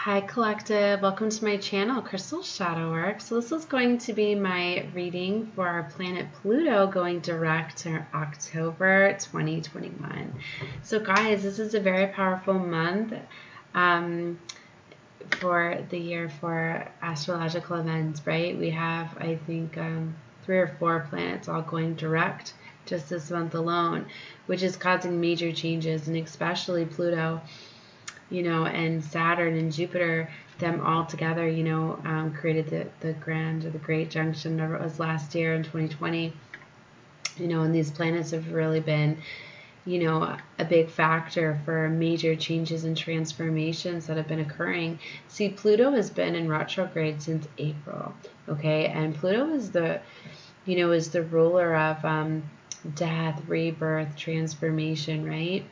Hi Collective, welcome to my channel, Crystal Shadow Work. So this is going to be my reading for our planet Pluto going direct to October 2021. So guys, this is a very powerful month for the year for astrological events, right? We have, I think, 3 or 4 planets all going direct just this month alone, which is causing major changes, and especially Pluto, and Saturn and Jupiter, them all together, created the grand or the great junction, whatever it was last year in 2020, and these planets have really been, a big factor for major changes and transformations that have been occurring. See, Pluto has been in retrograde since April, okay? And Pluto is the ruler of death, rebirth, transformation, right?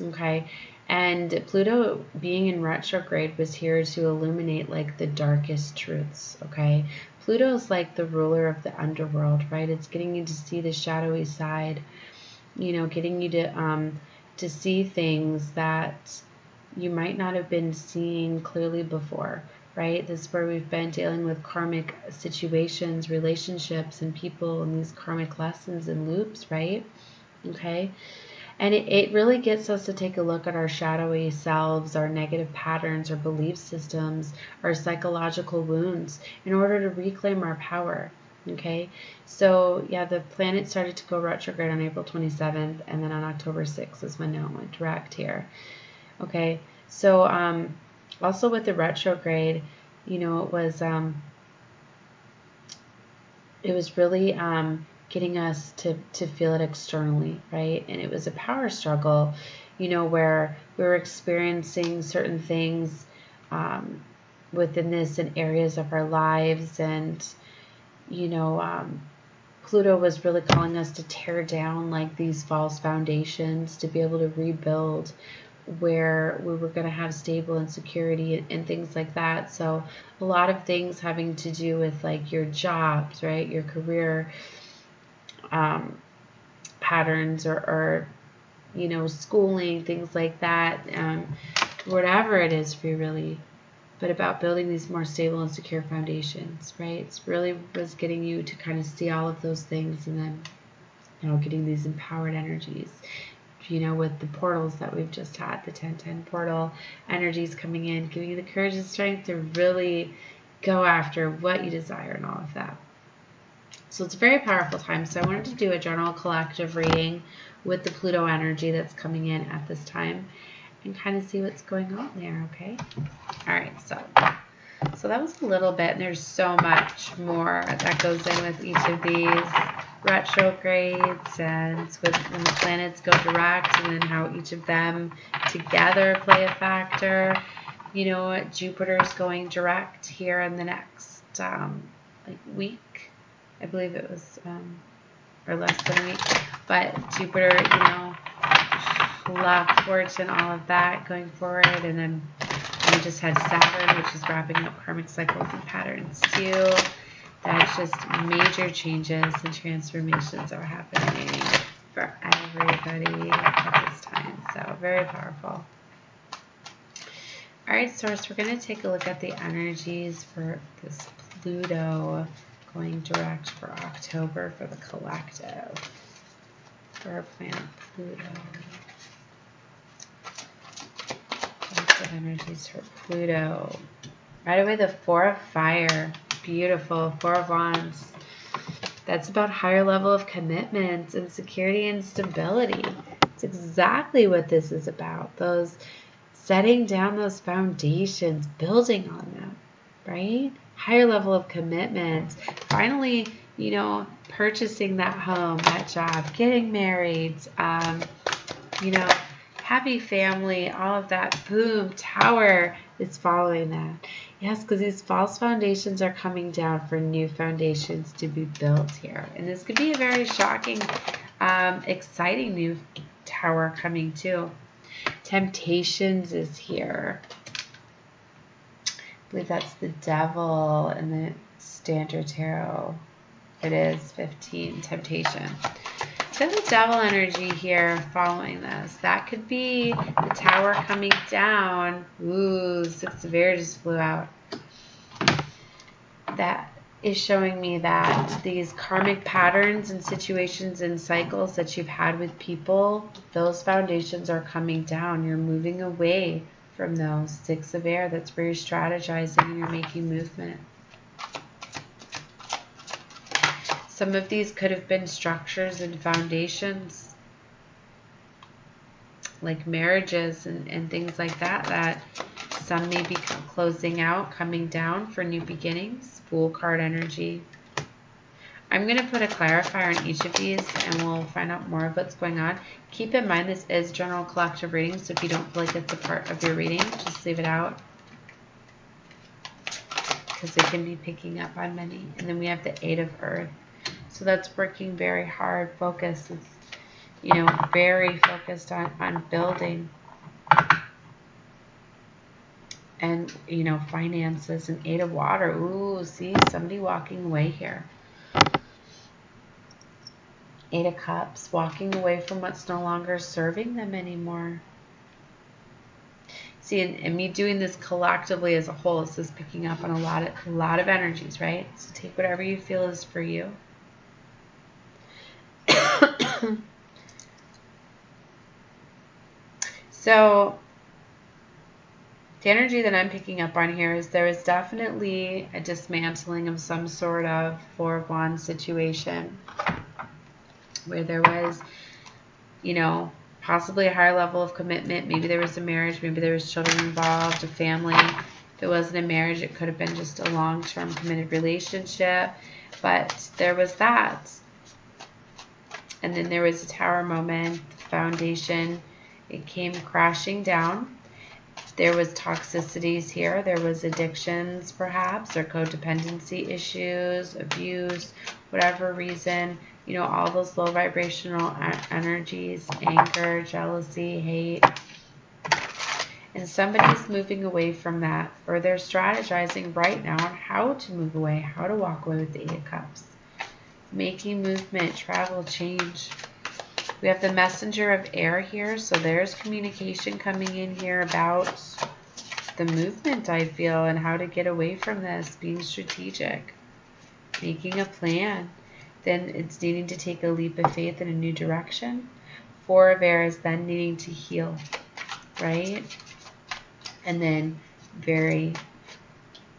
Okay. And Pluto being in retrograde was here to illuminate like the darkest truths, okay? Pluto is like the ruler of the underworld, right? It's getting you to see the shadowy side, getting you to see things that you might not have been seeing clearly before, right? This is where we've been dealing with karmic situations, relationships, and people, and these karmic lessons and loops, right? Okay. And it really gets us to take a look at our shadowy selves, our negative patterns, our belief systems, our psychological wounds in order to reclaim our power. Okay, so yeah, the planet started to go retrograde on April 27th, and then on October 6th is when it went direct here. Okay, so also with the retrograde, it was really getting us to feel it externally, right? And it was a power struggle, where we were experiencing certain things within this in areas of our lives. And, Pluto was really calling us to tear down like these false foundations to be able to rebuild where we were going to have stable and security and things like that. So a lot of things having to do with like your jobs, right? Your career patterns or schooling, things like that, whatever it is for you really, but about building these more stable and secure foundations, right? It's really was getting you to kind of see all of those things, and then getting these empowered energies, with the portals that we've just had, the 1010 portal energies coming in, giving you the courage and strength to really go after what you desire and all of that. So it's a very powerful time. So I wanted to do a general collective reading with the Pluto energy that's coming in at this time and kind of see what's going on there, okay? All right, so that was a little bit, and there's so much more that goes in with each of these retrogrades, and with when the planets go direct, and then how each of them together play a factor. Jupiter's going direct here in the next week. I believe it was, or less than a week, but Jupiter, luck, fortune, all of that going forward. And then we just had Saturn, which is wrapping up karmic cycles and patterns too. That's just major changes and transformations are happening for everybody at this time. So very powerful. All right, Source, we're going to take a look at the energies for this Pluto going direct for October for the collective, for our planet Pluto. Collective energies for Pluto. Right away, the 4 of Fire. Beautiful. 4 of Wands. That's about higher level of commitment and security and stability. It's exactly what this is about. Those setting down those foundations, building on them, right? Higher level of commitment, finally, purchasing that home, that job, getting married, happy family, all of that. Boom, Tower is following that. Yes, because these false foundations are coming down for new foundations to be built here. And this could be a very shocking, exciting new Tower coming too. Temptations is here. I believe that's the Devil in the Standard Tarot. It is 15, Temptation. So the Devil energy here following this. That could be the Tower coming down. Ooh, 6 severe just flew out. That is showing me that these karmic patterns and situations and cycles that you've had with people, those foundations are coming down. You're moving away from those. 6 of air, that's where you're strategizing and you're making movement. Some of these could have been structures and foundations, like marriages and things like that, that some may be closing out, coming down for new beginnings. Fool card energy. I'm going to put a clarifier on each of these and we'll find out more of what's going on. Keep in mind this is general collective reading, so if you don't feel like it's a part of your reading, just leave it out, because it can be picking up on many. And then we have the 8 of Earth. So that's working very hard, focus. It's, you know, very focused on building. And, you know, finances. And 8 of Water. Ooh, see, somebody walking away here. 8 of Cups, walking away from what's no longer serving them anymore. See, and me doing this collectively as a whole, this is picking up on a lot of energies, right? So take whatever you feel is for you. So the energy that I'm picking up on here is there is definitely a dismantling of some sort of 4 of Wands situation where there was, you know, possibly a higher level of commitment. Maybe there was a marriage, maybe there was children involved, a family. If it wasn't a marriage, it could have been just a long-term committed relationship, but there was that. And then there was a Tower moment, the foundation, it came crashing down. There was toxicities here. There was addictions, perhaps, or codependency issues, abuse, whatever reason. You know, all those low vibrational energies, anger, jealousy, hate. And somebody's moving away from that, or they're strategizing right now on how to move away, how to walk away with the 8 of Cups. Making movement, travel, change. We have the Messenger of Air here, so there's communication coming in here about the movement, I feel, and how to get away from this, being strategic, making a plan. Then it's needing to take a leap of faith in a new direction. 4 of Air is then needing to heal, right? And then very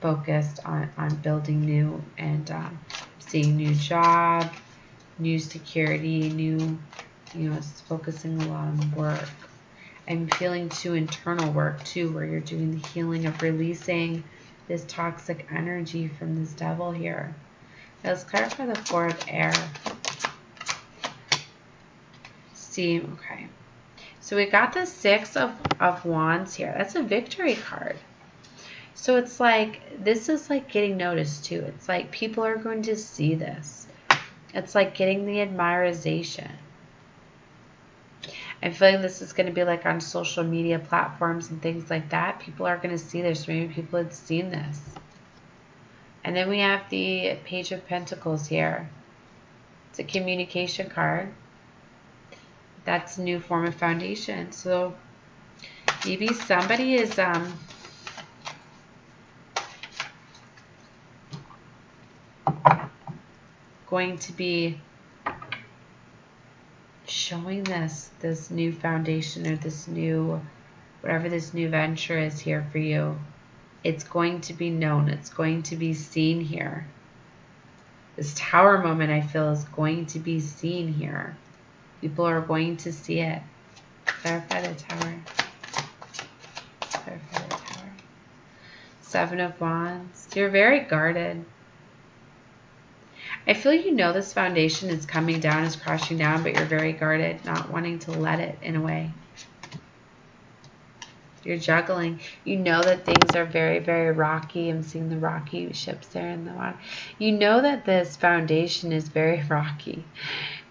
focused on building new and seeing new job, new security, new, you know, it's focusing a lot on work. I'm feeling too internal work too, where you're doing the healing of releasing this toxic energy from this devil here. Now let's clarify the 4 of Air. See, okay. So we got the 6 of Wands here. That's a victory card. So it's like, this is like getting noticed too. It's like people are going to see this. It's like getting the admiration. I'm feeling this is going to be like on social media platforms and things like that. People are going to see this. Maybe people had seen this. And then we have the Page of Pentacles here. It's a communication card. That's a new form of foundation. So maybe somebody is going to be showing this new foundation, or this new, whatever this new venture is here for you. It's going to be known. It's going to be seen here. This Tower moment, I feel, is going to be seen here. People are going to see it. Clarify the Tower. Clarify the Tower. 7 of Wands. You're very guarded. I feel you know this foundation is coming down, is crashing down, but you're very guarded, not wanting to let it in a way. You're juggling. You know that things are very, very rocky. I'm seeing the rocky ships there in the water. You know that this foundation is very rocky.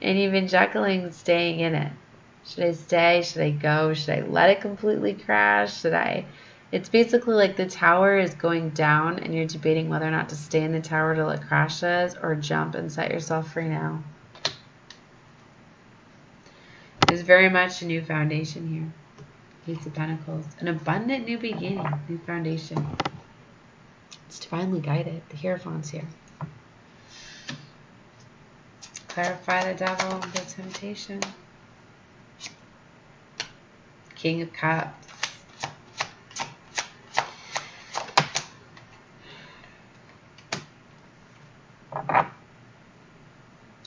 And you've been juggling staying in it. Should I stay? Should I go? Should I let it completely crash? Should I? It's basically like the tower is going down and you're debating whether or not to stay in the tower till it crashes or jump and set yourself free now. There's very much a new foundation here. Ace of Pentacles. An abundant new beginning, new foundation. It's divinely guided. The Hierophant's here. Clarify the devil, the temptation. King of Cups.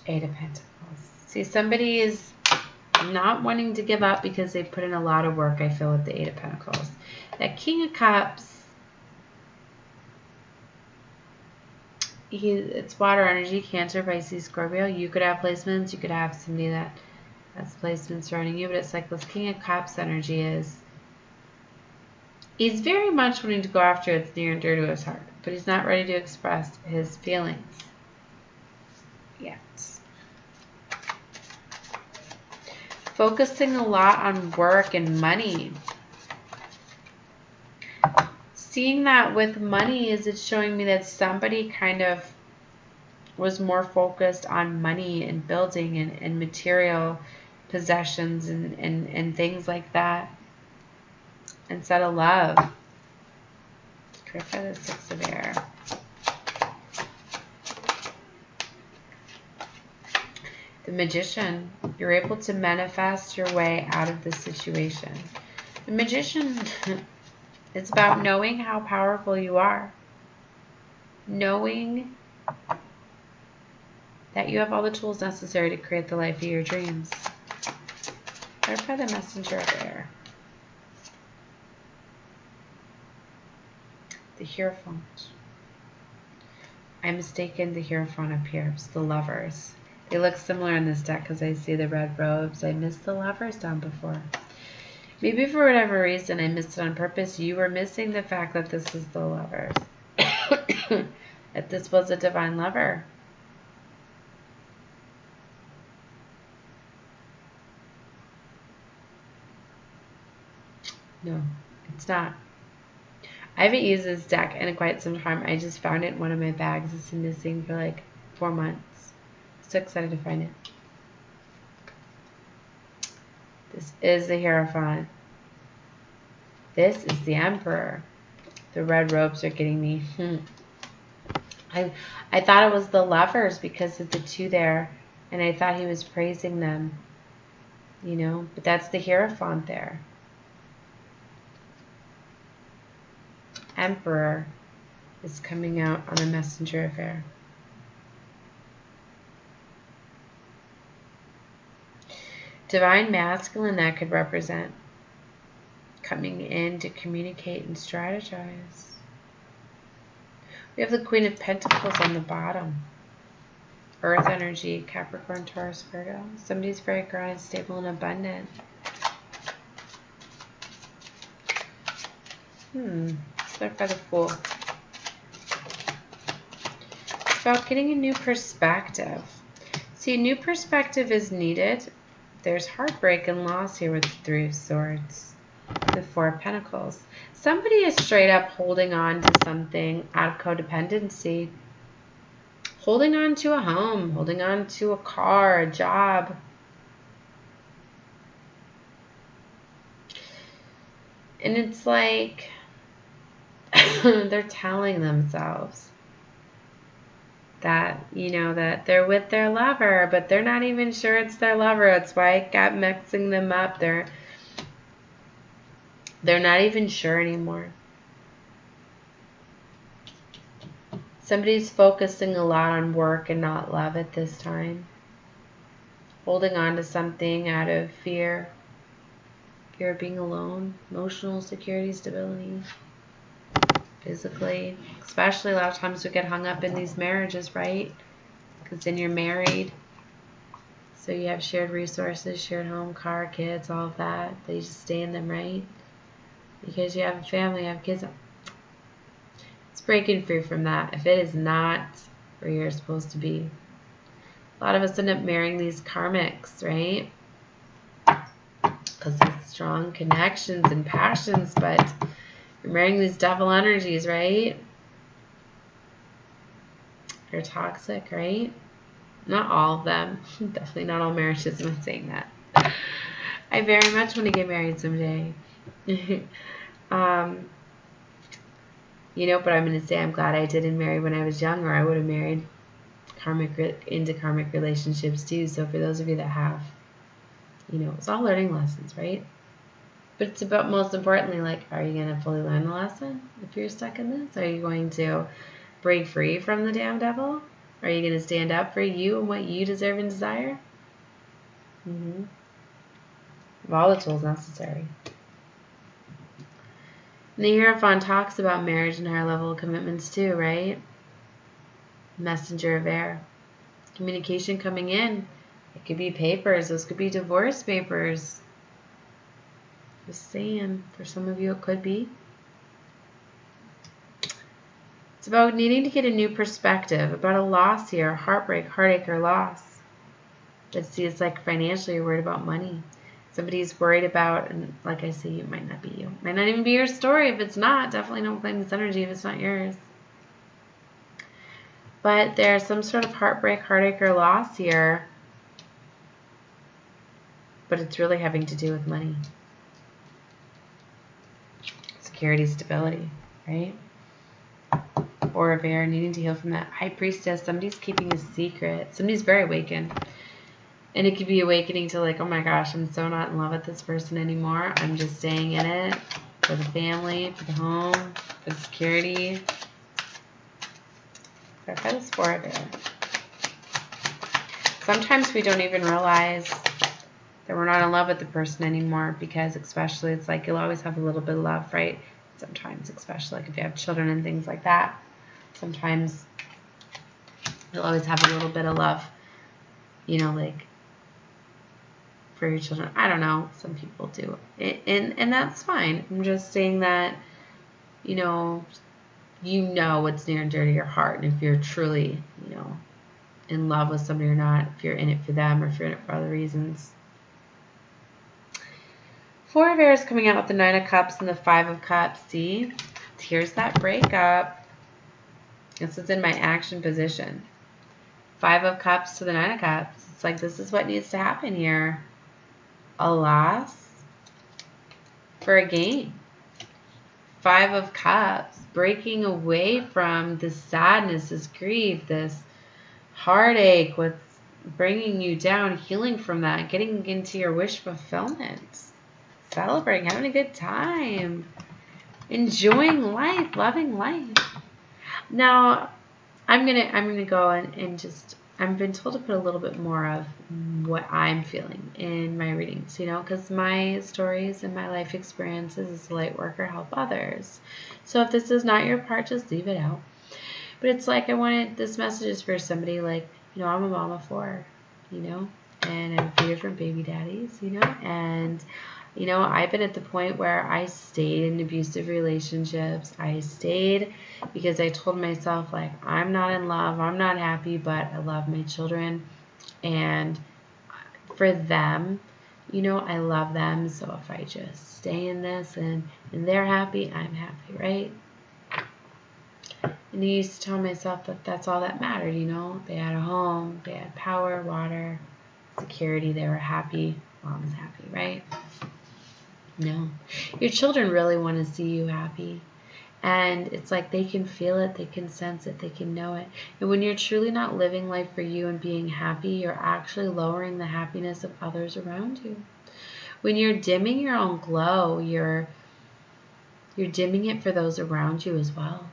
Eight of Pentacles. See, somebody is not wanting to give up because they put in a lot of work, I feel, with the Eight of Pentacles. That King of Cups, it's water energy, Cancer, Pisces, Scorpio. You could have placements. You could have somebody that has placements surrounding you. But it's like this King of Cups energy is, he's very much wanting to go after what's near and dear to his heart. But he's not ready to express his feelings yet. Focusing a lot on work and money. Seeing that with money is it's showing me that somebody kind of was more focused on money and building and material possessions and things like that instead of love. Clarify the Six of Air. The Magician. You're able to manifest your way out of this situation. The Magician, it's about knowing how powerful you are. Knowing that you have all the tools necessary to create the life of your dreams. Clarify the Messenger of Air. The Hierophant. I mistaken the Hierophant up here. It's the Lovers. They look similar in this deck because I see the red robes. I missed the Lovers down before. Maybe for whatever reason I missed it on purpose. You were missing the fact that this is the Lovers. That this was a divine lover. No, it's not. I haven't used this deck in quite some time. I just found it in one of my bags. It's been missing for like 4 months. So excited to find it. This is the Hierophant. This is the Emperor. The red robes are getting me. I thought it was the Lovers because of the two there. And I thought he was praising them. You know, but that's the Hierophant there. Emperor is coming out on the Messenger of Air. Divine Masculine, that could represent coming in to communicate and strategize. We have the Queen of Pentacles on the bottom. Earth energy, Capricorn, Taurus, Virgo. Somebody's very grounded, stable, and abundant. Clarify the Fool. It's about getting a new perspective. See, a new perspective is needed. There's heartbreak and loss here with the Three of Swords. The Four of Pentacles. Somebody is straight up holding on to something out of codependency. Holding on to a home. Holding on to a car, a job. And it's like they're telling themselves that, you know, that they're with their lover, but they're not even sure it's their lover. That's why I got mixing them up. They're not even sure anymore. Somebody's focusing a lot on work and not love at this time. Holding on to something out of fear. Fear of being alone. Emotional security, stability. Physically. Especially a lot of times we get hung up in these marriages, right? Because then you're married. So you have shared resources, shared home, car, kids, all of that. But you just stay in them, right? Because you have a family, you have kids. It's breaking free from that. If it is not where you're supposed to be. A lot of us end up marrying these karmics, right? Because of strong connections and passions, but you're marrying these devil energies, right? They're toxic, right? Not all of them. Definitely not all marriages. I'm not saying that. I very much want to get married someday. um, but I'm going to say I'm glad I didn't marry when I was young, or I would have married into karmic relationships too. So for those of you that have, it's all learning lessons, right? But it's about, most importantly, like, are you going to fully learn the lesson if you're stuck in this? Are you going to break free from the damn devil? Are you going to stand up for you and what you deserve and desire? Of all the tools necessary. And the Hierophant talks about marriage and higher level commitments too, right? Messenger of air. Communication coming in. It could be papers. Those could be divorce papers. Just saying. For some of you, it could be. It's about needing to get a new perspective, about a loss here, heartbreak, heartache, or loss. Let's see, it's like financially you're worried about money. Somebody's worried about, and like I say, it might not be you. Might not even be your story. If it's not, definitely don't claim this energy if it's not yours. But there's some sort of heartbreak, heartache, or loss here. But it's really having to do with money. Security, stability, right? Four of air, needing to heal from that. High priestess, somebody's keeping a secret. Somebody's very awakened. And it could be awakening to like, oh my gosh, I'm so not in love with this person anymore. I'm just staying in it for the family, for the home, for the security. Clarify this four of air. Sometimes we don't even realize that we're not in love with the person anymore, because especially it's like you'll always have a little bit of love, right? Sometimes, especially like if you have children and things like that, sometimes you'll always have a little bit of love, like for your children. I don't know, some people do, and that's fine. I'm just saying that what's near and dear to your heart, and if you're truly in love with somebody or not, if you're in it for them or if you're in it for other reasons. Four of air is coming out with the 9 of cups and the 5 of cups. See, here's that breakup. This is in my action position. 5 of cups to the 9 of cups. It's like this is what needs to happen here. A loss for a gain. 5 of cups, breaking away from this sadness, this grief, this heartache, what's bringing you down, healing from that, getting into your wish fulfillment, celebrating, having a good time, enjoying life, loving life. Now, I'm gonna go and just, I've been told to put a little bit more of what I'm feeling in my readings, because my stories and my life experiences as a light worker help others. So if this is not your part, just leave it out. But it's like this message is for somebody like, I'm a mom of 4, and I have 3 different baby daddies, and I've been at the point where I stayed in abusive relationships. I stayed because I told myself, like, I'm not in love, I'm not happy, but I love my children. And for them, I love them. So if I just stay in this and they're happy, I'm happy, right? And I used to tell myself that that's all that mattered, They had a home, they had power, water, security, they were happy, mom was happy, right? No. Your children really want to see you happy. And it's like they can feel it, they can sense it, they can know it. And when you're truly not living life for you and being happy, you're actually lowering the happiness of others around you. When you're dimming your own glow, you're dimming it for those around you as well.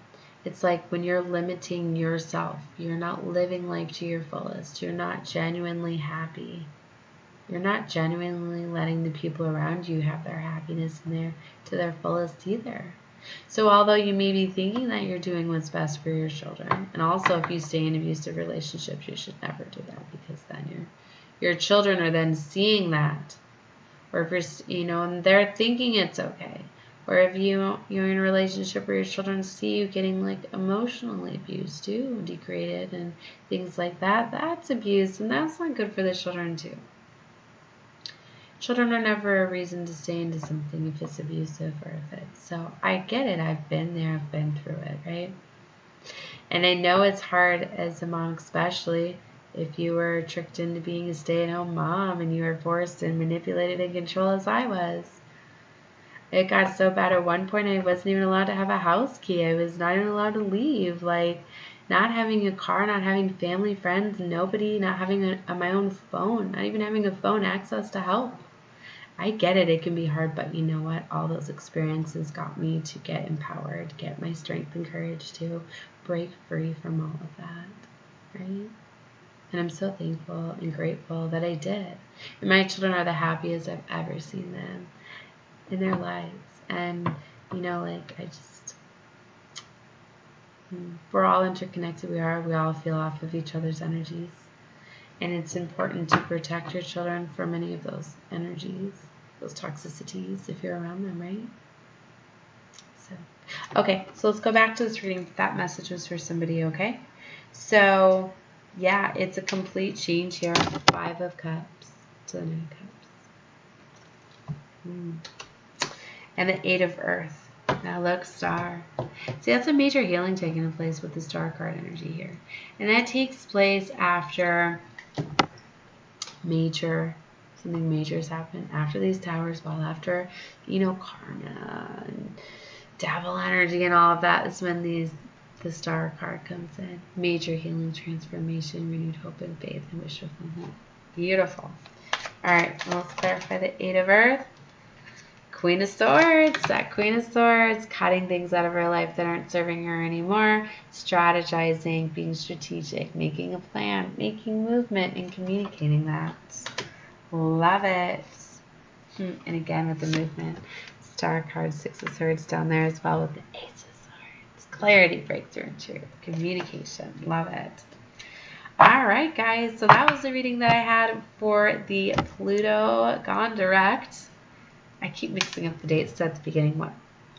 It's like when you're limiting yourself, you're not living life to your fullest. You're not genuinely happy. You're not genuinely letting the people around you have their happiness to their fullest either. So although you may be thinking that you're doing what's best for your children, and also if you stay in abusive relationships, you should never do that, because then your children are then seeing that. Or if you're, and they're thinking it's okay. Or if you're in a relationship where your children see you getting like emotionally abused too, degraded and things like that, that's abuse, and that's not good for the children too. Children are never a reason to stay into something if it's abusive or if it's, so I get it. I've been there. I've been through it, right? And I know it's hard as a mom, especially if you were tricked into being a stay-at-home mom and you were forced and manipulated and controlled as I was. It got so bad at one point I wasn't even allowed to have a house key. I was not even allowed to leave. Like, not having a car, not having family, friends, nobody, not having my own phone, not even having a phone access to help. I get it. It can be hard, but you know what? All those experiences got me to get empowered, get my strength and courage to break free from all of that, right? And I'm so thankful and grateful that I did. And my children are the happiest I've ever seen them in their lives. And, you know, like, we're all interconnected. We all feel off of each other's energies. And it's important to protect your children from any of those energies, those toxicities, if you're around them, right? So, okay, so let's go back to this reading. That message was for somebody, okay? So, yeah, it's a complete change here. 5 of Cups to the 9 of Cups. And the 8 of Earth. Now look, Star. See, that's a major healing taking place with the Star card energy here. And that takes place after something major has happened. After these towers, well, after, you know, karma and devil energy and all of that is when the Star card comes in. Major healing, transformation, renewed hope and faith, and wish fulfillment. Beautiful. All right, let's clarify the 8 of Earth. Queen of Swords, that Queen of Swords, cutting things out of her life that aren't serving her anymore, strategizing, being strategic, making a plan, making movement, and communicating that. Love it. And again with the movement. Star card, 6 of Swords down there as well with the Ace of Swords. Clarity, breakthrough, and truth. Communication. Love it. All right, guys. So that was the reading that I had for the Pluto gone direct. I keep mixing up the dates at the beginning.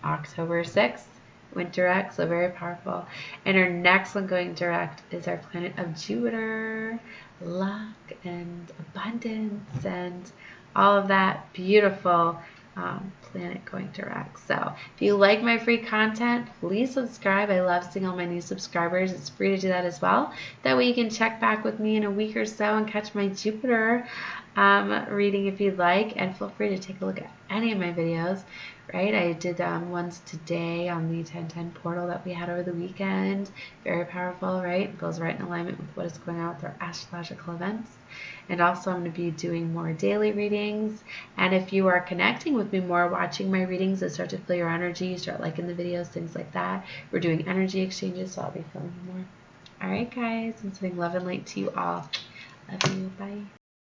October 6th went direct, so very powerful. And our next one going direct is our planet of Jupiter. Luck and abundance and all of that beautiful planet going direct. So if you like my free content, please subscribe. I love seeing all my new subscribers. It's free to do that as well. That way you can check back with me in a week or so and catch my Jupiter reading if you'd like, and feel free to take a look at any of my videos, right? I did ones today on the 1010 portal that we had over the weekend. Very powerful, right? It goes right in alignment with what is going on with our astrological events. And also I'm going to be doing more daily readings. And if you are connecting with me more, watching my readings, I start to feel your energy, you start liking the videos, things like that. We're doing energy exchanges, so I'll be feeling more. All right, guys, I'm sending love and light to you all. Love you. Bye.